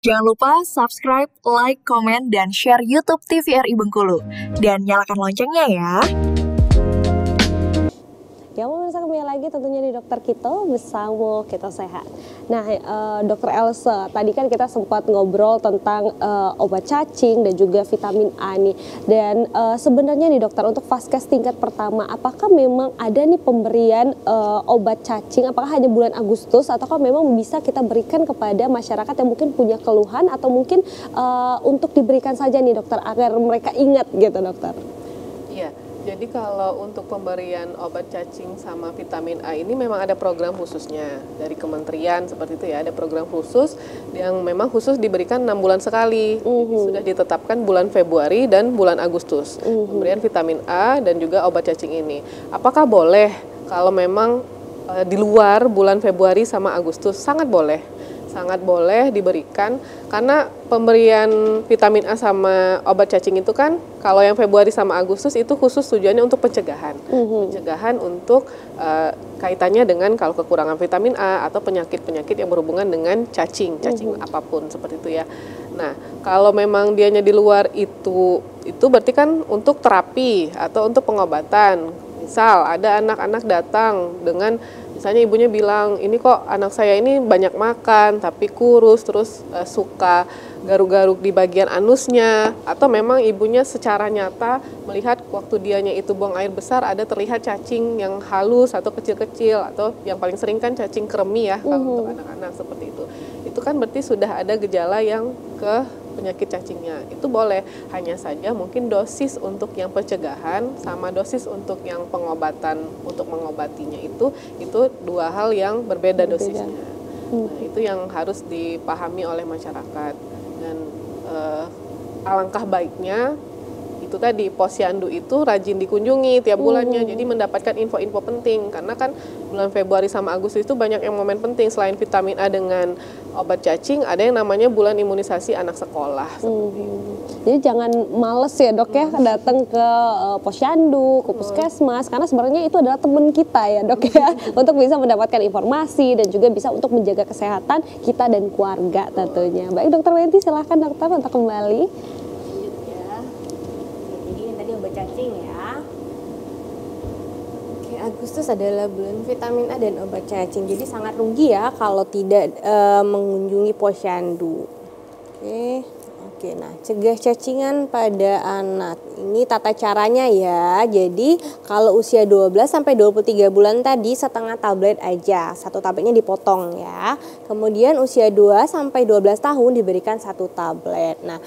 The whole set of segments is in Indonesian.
Jangan lupa subscribe, like, komen, dan share YouTube TVRI Bengkulu. Dan nyalakan loncengnya ya. Ya, pemirsa, kembali lagi tentunya di Dokter Kito bersama Kito Sehat. Nah, Dokter Elsa, tadi kan kita sempat ngobrol tentang obat cacing dan juga vitamin A nih. Dan sebenarnya nih dokter, untuk vaskes tingkat pertama, apakah memang ada nih pemberian obat cacing? Apakah hanya bulan Agustus ataukah memang bisa kita berikan kepada masyarakat yang mungkin punya keluhan atau mungkin untuk diberikan saja nih dokter agar mereka ingat gitu dokter? Iya. Jadi kalau untuk pemberian obat cacing sama vitamin A ini memang ada program khususnya dari kementerian seperti itu ya, ada program khusus yang memang khusus diberikan 6 bulan sekali. Jadi sudah ditetapkan bulan Februari dan bulan Agustus pemberian vitamin A dan juga obat cacing ini. Apakah boleh kalau memang di luar bulan Februari sama Agustus? Sangat boleh diberikan, karena pemberian vitamin A sama obat cacing itu kan kalau yang Februari sama Agustus itu khusus tujuannya untuk pencegahan. Pencegahan untuk kaitannya dengan kalau kekurangan vitamin A atau penyakit-penyakit yang berhubungan dengan cacing apapun seperti itu ya. Nah, kalau memang dianya di luar itu berarti kan untuk terapi atau untuk pengobatan. Misal ada anak-anak datang dengan misalnya ibunya bilang, ini kok anak saya ini banyak makan tapi kurus, terus suka garuk-garuk di bagian anusnya, atau memang ibunya secara nyata melihat waktu dianya itu buang air besar ada terlihat cacing yang halus atau kecil-kecil, atau yang paling sering kan cacing kremi ya kalau untuk anak-anak seperti itu. Itu kan berarti sudah ada gejala yang ke penyakit cacingnya. Itu boleh, hanya saja mungkin dosis untuk yang pencegahan sama dosis untuk yang pengobatan untuk mengobatinya itu dua hal yang berbeda dosisnya. Nah, itu yang harus dipahami oleh masyarakat. Dan alangkah baiknya itu tadi, posyandu itu rajin dikunjungi tiap bulannya, jadi mendapatkan info-info penting, karena kan bulan Februari sama Agustus itu banyak yang momen penting. Selain vitamin A dengan obat cacing, ada yang namanya bulan imunisasi anak sekolah. Jadi jangan males ya dok ya datang ke posyandu, ke puskesmas, karena sebenarnya itu adalah teman kita ya dok ya, untuk bisa mendapatkan informasi dan juga bisa untuk menjaga kesehatan kita dan keluarga tentunya. Baik dokter Wenti, silahkan dokter untuk kembali. Cacing ya. Oke, Agustus adalah bulan vitamin A dan obat cacing. Jadi sangat rugi ya kalau tidak mengunjungi posyandu. Oke, nah cegah cacingan pada anak. Ini tata caranya ya. Jadi kalau usia 12 sampai 23 bulan tadi setengah tablet aja. Satu tabletnya dipotong ya. Kemudian usia 2 sampai 12 tahun diberikan 1 tablet. Nah,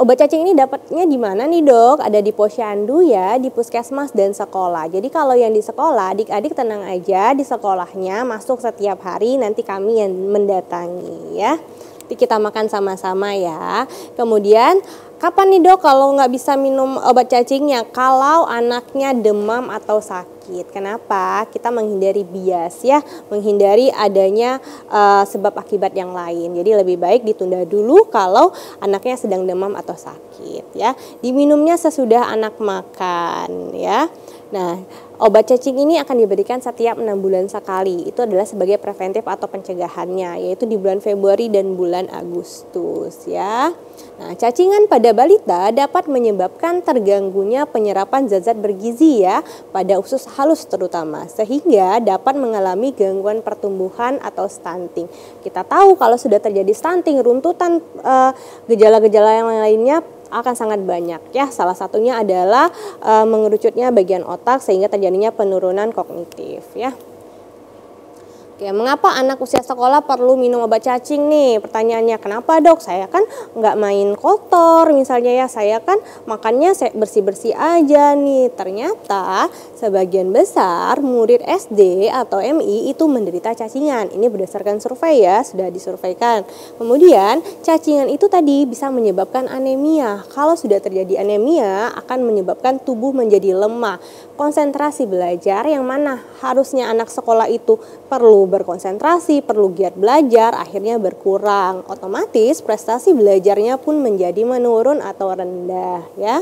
obat cacing ini dapatnya di mana nih dok? Ada di posyandu ya, di puskesmas dan sekolah. Jadi kalau yang di sekolah, adik-adik tenang aja, di sekolahnya masuk setiap hari, nanti kami yang mendatangi ya. Nanti kita makan sama-sama ya. Kemudian kapan nih dok kalau nggak bisa minum obat cacingnya? Kalau anaknya demam atau sakit. Kenapa? Kita menghindari bias ya, menghindari adanya sebab akibat yang lain. Jadi lebih baik ditunda dulu kalau anaknya sedang demam atau sakit ya. Diminumnya sesudah anak makan ya. Nah, obat cacing ini akan diberikan setiap 6 bulan sekali. Itu adalah sebagai preventif atau pencegahannya, yaitu di bulan Februari dan bulan Agustus ya. Nah, cacingan pada balita dapat menyebabkan terganggunya penyerapan zat-zat bergizi ya, pada usus halus terutama, sehingga dapat mengalami gangguan pertumbuhan atau stunting. Kita tahu kalau sudah terjadi stunting, runtutan, gejala-gejala yang lainnya akan sangat banyak ya. Salah satunya adalah mengerucutnya bagian otak sehingga terjadinya penurunan kognitif ya. Oke, mengapa anak usia sekolah perlu minum obat cacing nih? Pertanyaannya, kenapa dok? Saya kan nggak main kotor misalnya ya, saya kan makannya bersih-bersih aja nih. Ternyata sebagian besar murid SD atau MI itu menderita cacingan. Ini berdasarkan survei ya, sudah disurveikan. Kemudian cacingan itu tadi bisa menyebabkan anemia. Kalau sudah terjadi anemia akan menyebabkan tubuh menjadi lemah. Konsentrasi belajar yang mana harusnya anak sekolah itu perlu berkonsentrasi, perlu giat belajar, akhirnya berkurang. Otomatis prestasi belajarnya pun menjadi menurun atau rendah ya.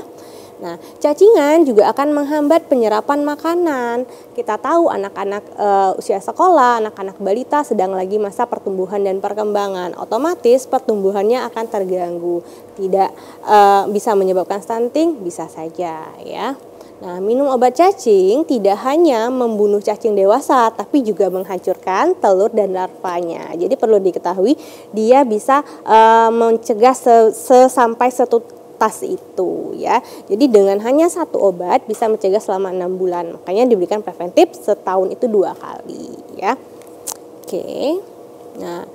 Nah, cacingan juga akan menghambat penyerapan makanan. Kita tahu anak-anak usia sekolah, anak-anak balita sedang lagi masa pertumbuhan dan perkembangan. Otomatis pertumbuhannya akan terganggu. Tidak bisa menyebabkan stunting, bisa saja ya. Nah, minum obat cacing tidak hanya membunuh cacing dewasa, tapi juga menghancurkan telur dan larvanya. Jadi perlu diketahui, dia bisa mencegah sampai tas itu ya. Jadi dengan hanya satu obat bisa mencegah selama 6 bulan. Makanya diberikan preventif setahun itu 2 kali ya. Oke. Nah,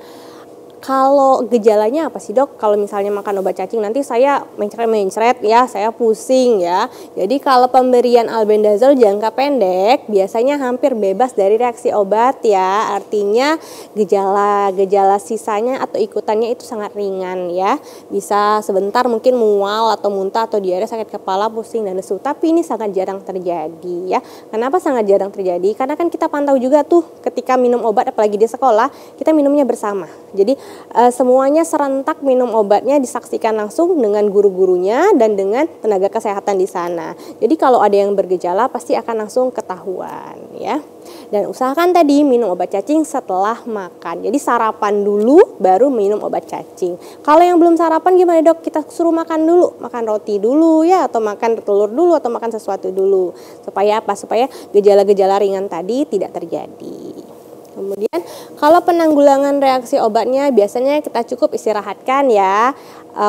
kalau gejalanya apa sih dok? Kalau misalnya makan obat cacing nanti saya mencret ya, saya pusing ya. Jadi kalau pemberian albendazole jangka pendek biasanya hampir bebas dari reaksi obat ya. Artinya gejala sisanya atau ikutannya itu sangat ringan ya. Bisa sebentar mungkin mual atau muntah atau diare, sakit kepala, pusing dan lesu. Tapi ini sangat jarang terjadi ya. Kenapa sangat jarang terjadi? Karena kan kita pantau juga tuh ketika minum obat apalagi di sekolah, kita minumnya bersama. Jadi semuanya serentak minum obatnya, disaksikan langsung dengan guru-gurunya dan dengan tenaga kesehatan di sana. Jadi kalau ada yang bergejala pasti akan langsung ketahuan ya. Dan usahakan tadi minum obat cacing setelah makan. Jadi sarapan dulu baru minum obat cacing. Kalau yang belum sarapan gimana dok? Kita suruh makan dulu, makan roti dulu ya, atau makan telur dulu, atau makan sesuatu dulu. Supaya apa? Supaya gejala-gejala ringan tadi tidak terjadi. Kemudian kalau penanggulangan reaksi obatnya biasanya kita cukup istirahatkan ya.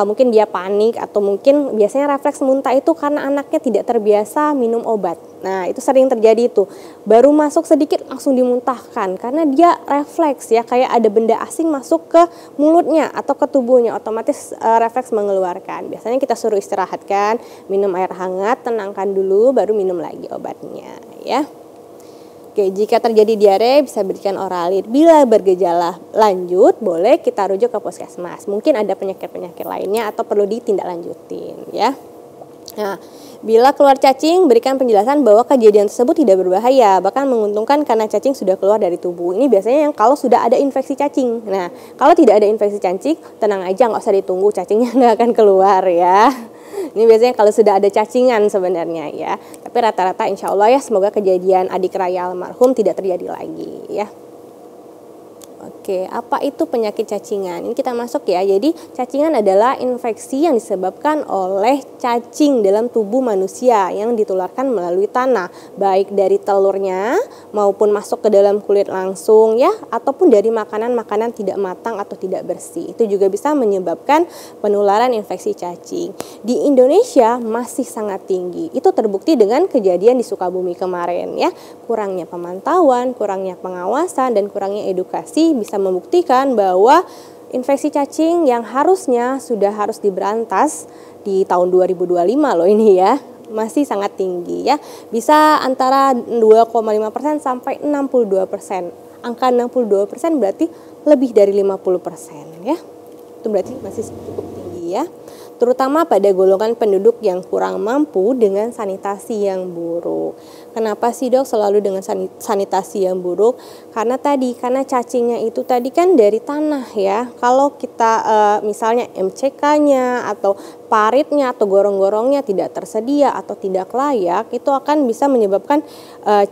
Mungkin dia panik atau mungkin biasanya refleks muntah itu karena anaknya tidak terbiasa minum obat. Nah itu sering terjadi itu. Baru masuk sedikit langsung dimuntahkan karena dia refleks ya, kayak ada benda asing masuk ke mulutnya atau ke tubuhnya, otomatis refleks mengeluarkan. Biasanya kita suruh istirahatkan, minum air hangat, tenangkan dulu baru minum lagi obatnya ya. Oke, jika terjadi diare bisa berikan Oralid. Bila bergejala lanjut, boleh kita rujuk ke puskesmas. Mungkin ada penyakit-penyakit lainnya atau perlu ditindaklanjutin ya. Nah, bila keluar cacing, berikan penjelasan bahwa kejadian tersebut tidak berbahaya, bahkan menguntungkan karena cacing sudah keluar dari tubuh. Ini biasanya yang kalau sudah ada infeksi cacing. Nah, kalau tidak ada infeksi cacing, tenang aja, nggak usah ditunggu, cacingnya nggak akan keluar ya. Ini biasanya kalau sudah ada cacingan sebenarnya ya. Tapi rata-rata insya Allah ya, semoga kejadian adik raya almarhum tidak terjadi lagi ya. Oke, apa itu penyakit cacingan? Ini kita masuk ya. Jadi cacingan adalah infeksi yang disebabkan oleh cacing dalam tubuh manusia yang ditularkan melalui tanah, baik dari telurnya maupun masuk ke dalam kulit langsung ya, ataupun dari makanan-makanan tidak matang atau tidak bersih. Itu juga bisa menyebabkan penularan infeksi cacing. Di Indonesia masih sangat tinggi. Itu terbukti dengan kejadian di Sukabumi kemarin ya. Kurangnya pemantauan, kurangnya pengawasan dan kurangnya edukasi bisa membuktikan bahwa infeksi cacing yang harusnya sudah harus diberantas di tahun 2025 loh ini ya, masih sangat tinggi ya. Bisa antara 2,5% sampai 62%. Angka 62% berarti lebih dari 50% ya. Itu berarti masih cukup tinggi ya. Terutama pada golongan penduduk yang kurang mampu dengan sanitasi yang buruk. Kenapa sih dok selalu dengan sanitasi yang buruk? Karena cacingnya itu tadi kan dari tanah ya. Kalau kita misalnya MCK-nya atau paritnya atau gorong-gorongnya tidak tersedia atau tidak layak, itu akan bisa menyebabkan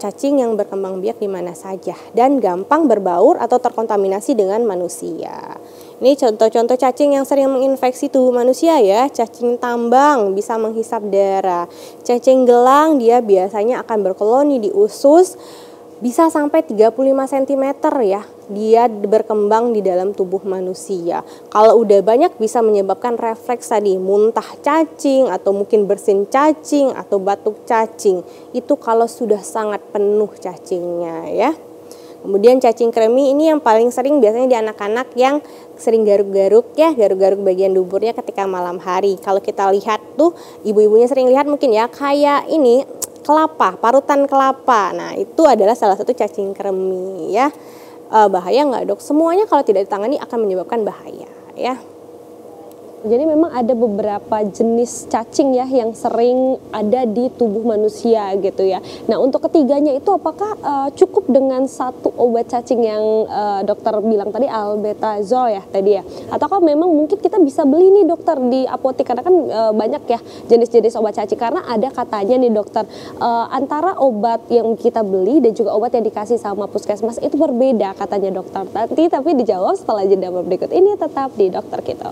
cacing yang berkembang biak di mana saja dan gampang berbaur atau terkontaminasi dengan manusia. Ini contoh-contoh cacing yang sering menginfeksi tubuh manusia ya. Cacing tambang bisa menghisap darah. Cacing gelang dia biasanya akan berkoloni di usus, bisa sampai 35 cm ya. Dia berkembang di dalam tubuh manusia. Kalau udah banyak bisa menyebabkan refleks tadi, muntah cacing atau mungkin bersin cacing atau batuk cacing. Itu kalau sudah sangat penuh cacingnya ya. Kemudian cacing kremi ini yang paling sering biasanya di anak-anak yang sering garuk-garuk ya, garuk-garuk bagian duburnya ketika malam hari. Kalau kita lihat tuh ibu-ibunya sering lihat mungkin ya, kayak ini kelapa, parutan kelapa. Nah itu adalah salah satu cacing kremi ya. Bahaya nggak dok? Semuanya kalau tidak ditangani akan menyebabkan bahaya ya. Jadi memang ada beberapa jenis cacing ya yang sering ada di tubuh manusia gitu ya. Nah untuk ketiganya itu apakah cukup dengan satu obat cacing yang dokter bilang tadi albendazole ya tadi ya? Ataukah memang mungkin kita bisa beli nih dokter di apotek karena kan banyak ya jenis-jenis obat cacing, karena ada katanya nih dokter antara obat yang kita beli dan juga obat yang dikasih sama puskesmas itu berbeda katanya dokter. Nanti tapi dijawab setelah jeda berikut ini, tetap di Dokter Kita.